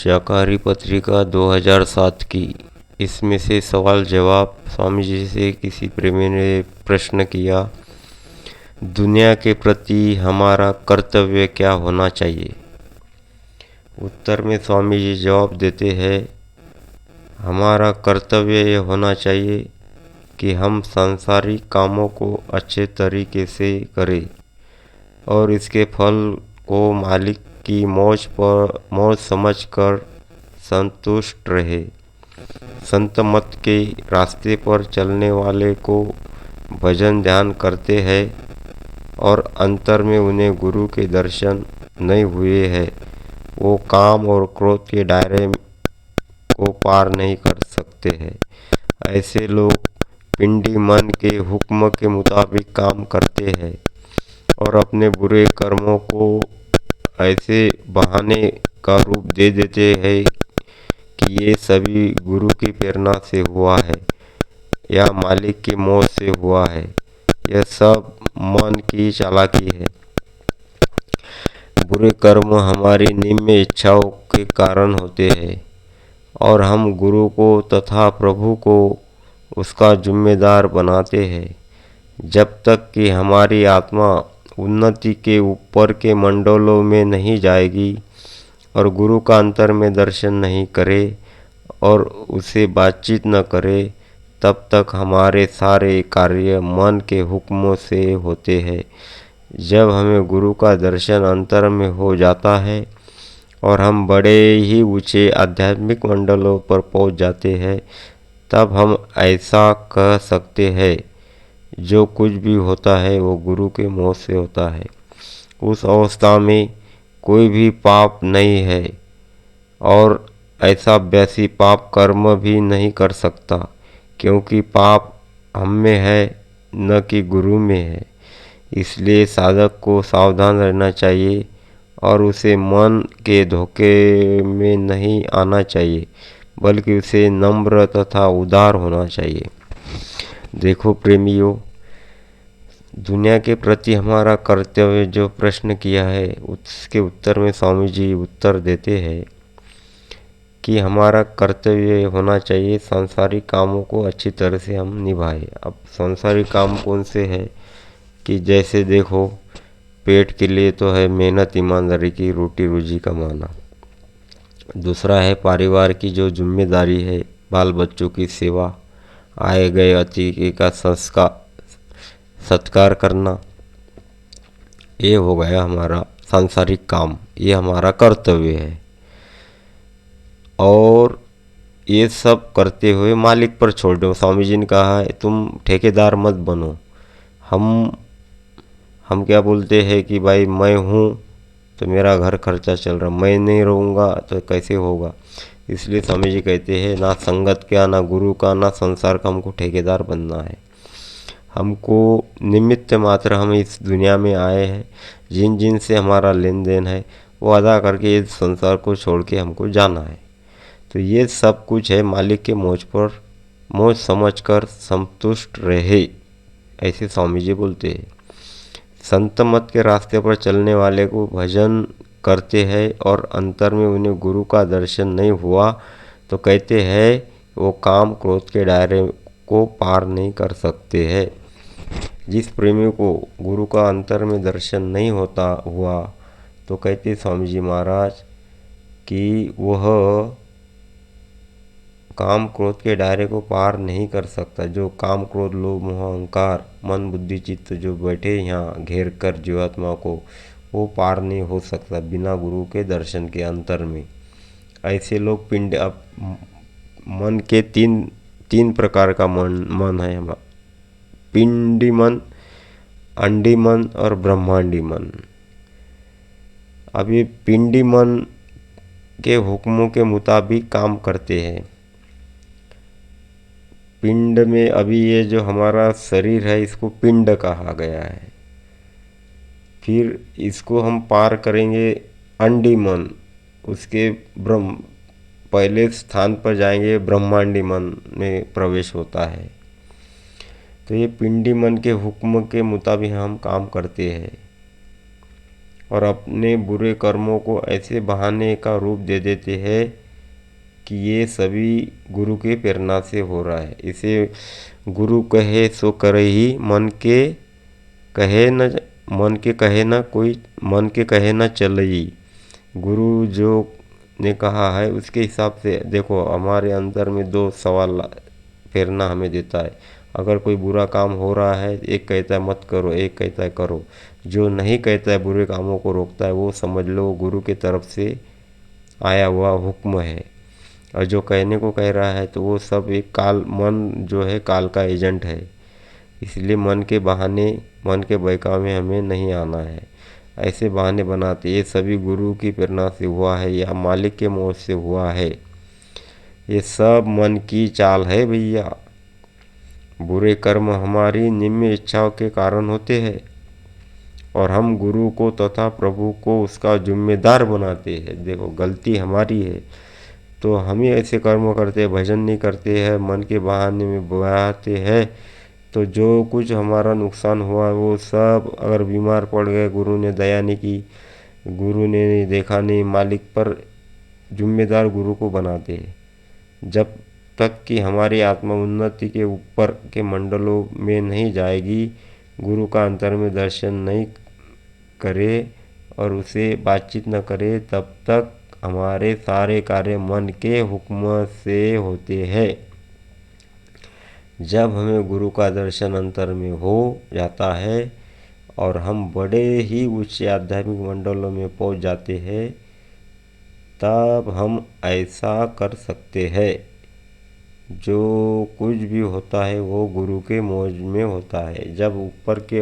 शाकाहारी पत्रिका 2007 की। इसमें से सवाल जवाब स्वामी जी से किसी प्रेमी ने प्रश्न किया, दुनिया के प्रति हमारा कर्तव्य क्या होना चाहिए। उत्तर में स्वामी जी जवाब देते हैं, हमारा कर्तव्य यह होना चाहिए कि हम सांसारिक कामों को अच्छे तरीके से करें और इसके फल को मालिक की मौज समझकर संतुष्ट रहे। संत मत के रास्ते पर चलने वाले को भजन ध्यान करते हैं और अंतर में उन्हें गुरु के दर्शन नहीं हुए हैं, वो काम और क्रोध के दायरे को पार नहीं कर सकते हैं। ऐसे लोग पिंडी मन के हुक्म के मुताबिक काम करते हैं और अपने बुरे कर्मों को ऐसे बहाने का रूप दे देते हैं कि ये सभी गुरु की प्रेरणा से हुआ है या मालिक की मौत से हुआ है। यह सब मन की चालाकी है। बुरे कर्म हमारी निम्न इच्छाओं के कारण होते हैं और हम गुरु को तथा प्रभु को उसका जिम्मेदार बनाते हैं। जब तक कि हमारी आत्मा उन्नति के ऊपर के मंडलों में नहीं जाएगी और गुरु का अंतर में दर्शन नहीं करे और उसे बातचीत न करे, तब तक हमारे सारे कार्य मन के हुक्मों से होते हैं। जब हमें गुरु का दर्शन अंतर में हो जाता है और हम बड़े ही ऊंचे आध्यात्मिक मंडलों पर पहुंच जाते हैं, तब हम ऐसा कह सकते हैं, जो कुछ भी होता है वो गुरु के मोह से होता है। उस अवस्था में कोई भी पाप नहीं है और ऐसा अभ्यासी पाप कर्म भी नहीं कर सकता, क्योंकि पाप हम में है न कि गुरु में है। इसलिए साधक को सावधान रहना चाहिए और उसे मन के धोखे में नहीं आना चाहिए, बल्कि उसे नम्र तथा उदार होना चाहिए। देखो प्रेमियों, दुनिया के प्रति हमारा कर्तव्य जो प्रश्न किया है, उसके उत्तर में स्वामी जी उत्तर देते हैं कि हमारा कर्तव्य होना चाहिए सांसारिक कामों को अच्छी तरह से हम निभाएं। अब सांसारिक काम कौन से है कि जैसे देखो, पेट के लिए तो है मेहनत ईमानदारी की रोटी रोजी कमाना। दूसरा है परिवार की जो जिम्मेदारी है, बाल बच्चों की सेवा, आए गए अतिथि का सत्कार करना। ये हो गया हमारा सांसारिक काम, ये हमारा कर्तव्य है। और ये सब करते हुए मालिक पर छोड़ दो। स्वामी जी ने कहा है तुम ठेकेदार मत बनो। हम क्या बोलते हैं कि भाई मैं हूँ तो मेरा घर खर्चा चल रहा, मैं नहीं रहूँगा तो कैसे होगा। इसलिए स्वामी जी कहते हैं ना संगत का, ना गुरु का, ना संसार का हमको ठेकेदार बनना है। हमको निमित्त मात्र हम इस दुनिया में आए हैं, जिन जिन से हमारा लेन देन है वो अदा करके इस संसार को छोड़ के हमको जाना है। तो ये सब कुछ है मालिक के मौज समझकर संतुष्ट रहे, ऐसे स्वामी जी बोलते हैं। संत मत के रास्ते पर चलने वाले को भजन करते हैं और अंतर में उन्हें गुरु का दर्शन नहीं हुआ तो कहते हैं वो काम क्रोध के दायरे को पार नहीं कर सकते हैं। जिस प्रेमी को गुरु का अंतर में दर्शन नहीं हुआ तो कहते स्वामी जी महाराज कि वह काम क्रोध के दायरे को पार नहीं कर सकता। जो काम क्रोध लोभ मोह अहंकार मन बुद्धि चित्त जो बैठे यहाँ घेर कर जीवात्मा को, वो पार नहीं हो सकता बिना गुरु के दर्शन के अंतर में। ऐसे लोग मन के तीन प्रकार का मन है हमारा, पिंडी मन, अंडी मन और ब्रह्मांडी मन। अब ये पिंडी मन के हुक्मों के मुताबिक काम करते हैं। पिंड में अभी ये जो हमारा शरीर है इसको पिंड कहा गया है। फिर इसको हम पार करेंगे अंडी मन, उसके पहले स्थान पर जाएंगे ब्रह्मांडी मन में प्रवेश होता है। तो ये पिंडी मन के हुक्म के मुताबिक हम काम करते हैं। और अपने बुरे कर्मों को ऐसे बहाने का रूप दे देते हैं कि ये सभी गुरु के प्रेरणा से हो रहा है। इसे गुरु कहे सो करे ही, कहे न मन के कहे न कोई मन के कहे न चलई। गुरु जो ने कहा है उसके हिसाब से देखो, हमारे अंदर में दो सवाल प्रेरणा हमें देता है। अगर कोई बुरा काम हो रहा है, एक कहता है मत करो, एक कहता है करो। जो नहीं कहता है, बुरे कामों को रोकता है, वो समझ लो गुरु की तरफ से आया हुआ हुक्म है। और जो कहने को कह रहा है तो वो सब एक काल, मन जो है काल का एजेंट है। इसलिए मन के बहाने, मन के बहकावे में हमें नहीं आना है। ऐसे बहाने बनाते, ये सभी गुरु की प्रेरणा से हुआ है या मालिक के मोह से हुआ है। ये सब मन की चाल है भैया। बुरे कर्म हमारी निम्न इच्छाओं के कारण होते हैं और हम गुरु को तथा प्रभु को उसका जिम्मेदार बनाते हैं। देखो, गलती हमारी है तो हम ही ऐसे कर्म करते हैं, भजन नहीं करते हैं, मन के बहाने में बहाते हैं। तो जो कुछ हमारा नुकसान हुआ वो सब, अगर बीमार पड़ गए, गुरु ने दया नहीं की, गुरु ने देखा नहीं, मालिक पर जिम्मेदार गुरु को बनाते हैं। जब तक कि हमारी आत्मा उन्नति के ऊपर के मंडलों में नहीं जाएगी, गुरु का अंतर में दर्शन नहीं करे और उसे बातचीत न करे, तब तक हमारे सारे कार्य मन के हुक्म से होते हैं। जब हमें गुरु का दर्शन अंतर में हो जाता है और हम बड़े ही उच्च आध्यात्मिक मंडलों में पहुंच जाते हैं, तब हम ऐसा कर सकते हैं। जो कुछ भी होता है वो गुरु के मौज में होता है। जब ऊपर के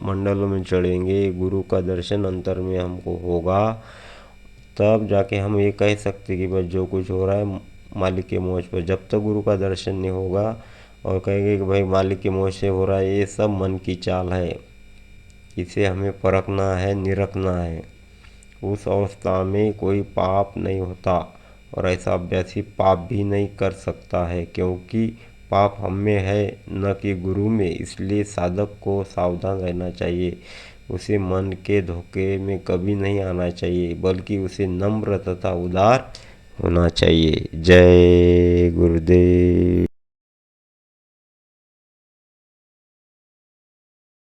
मंडलों में चढ़ेंगे, गुरु का दर्शन अंतर में हमको होगा, तब जाके हम ये कह सकते कि बस जो कुछ हो रहा है मालिक के मौज पर। जब तक गुरु का दर्शन नहीं होगा और कहेंगे कि भाई मालिक के मौज से हो रहा है, ये सब मन की चाल है। इसे हमें परखना है, निरखना है। उस अवस्था में कोई पाप नहीं होता और ऐसा अभ्यासी पाप भी नहीं कर सकता है, क्योंकि पाप हम में है न कि गुरु में। इसलिए साधक को सावधान रहना चाहिए। उसे मन के धोखे में कभी नहीं आना चाहिए, बल्कि उसे नम्र तथा उदार होना चाहिए। जय गुरुदेव।